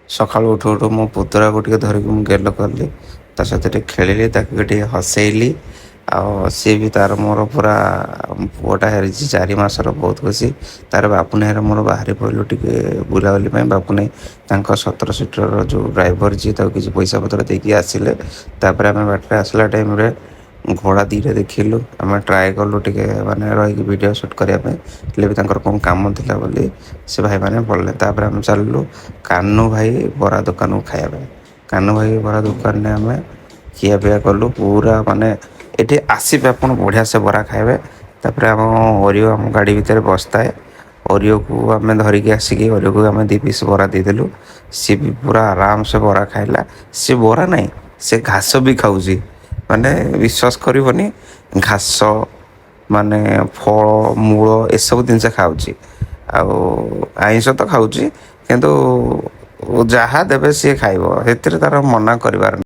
ସକାଳୁ ଉଠୁ ଉଠୁ ମୋ ପୁତୁରାକୁ ଟିକେ ଧରିକି ମୁଁ ଗେଲ କଲି, ତା ସହିତ ଟିକେ ଖେଳିଲି, ତାକୁ ଟିକେ ହସେଇଲି। ଆଉ ସିଏ ବି ତାର ମୋର ପୁରା ପୁଅଟା ହେରିଛି 4 ମାସର, ବହୁତ ଖୁସି। ତାର ବାପୁନେଇର ମୋର ବାହାରି ପଡ଼ିଲୁ ଟିକେ ବୁଲାବୁଲି ପାଇଁ। ବାପୁନେଇ ତାଙ୍କ 17 ସିଟରର ଯେଉଁ ଡ୍ରାଇଭର ଯିଏ ତାକୁ କିଛି ପଇସା ପତ୍ର ଦେଇକି ଆସିଲେ। ତାପରେ ଆମେ ବାଟରେ ଆସିଲା ଟାଇମ୍ରେ ଘୋଡ଼ା ଦୁଇଟା ଦେଖିଲୁ। ଆମେ ଟ୍ରାଏ କଲୁ ଟିକେ ମାନେ ରହିକି ଭିଡ଼ିଓ ସୁଟ୍ କରିବା ପାଇଁ, ହେଲେ ବି ତାଙ୍କର କ'ଣ କାମ ଥିଲା ବୋଲି ସେ ଭାଇମାନେ ପଡ଼ିଲେ। ତାପରେ ଆମେ ଚାଲିଲୁ କାହ୍ନୁ ଭାଇ ବରା ଦୋକାନକୁ ଖାଇବା ପାଇଁ। କାହ୍ନୁ ଭାଇ ବରା ଦୋକାନରେ ଆମେ ଖିଆପିଆ କଲୁ ପୁରା, ମାନେ ଏଠି ଆସିବେ ଆପଣ ବଢ଼ିଆ ସେ ବରା ଖାଇବେ। ତାପରେ ଆମ ଓରିଓ ଆମ ଗାଡ଼ି ଭିତରେ ବସିଥାଏ, ଓରିଓକୁ ଆମେ ଧରିକି ଆସିକି ଓରିଓକୁ ଆମେ 2 ପିସ୍ ବରା ଦେଇଦେଲୁ। ସିଏ ବି ପୁରା ଆରାମସେ ବରା ଖାଇଲା। ସେ ବରା ନାହିଁ, ସେ ଘାସ ବି ଖାଉଛି। ମାନେ ବିଶ୍ୱାସ କରିବନି, ଘାସ ମାନେ ଫଳ ମୂଳ ଏସବୁ ଜିନିଷ ଖାଉଛି। ଆଉ ଆଇଁଷ ତ ଖାଉଛି, କିନ୍ତୁ ଯାହା ଦେବେ ସିଏ ଖାଇବ, ସେଥିରେ ତାର ମନା କରିବାର ନାହିଁ।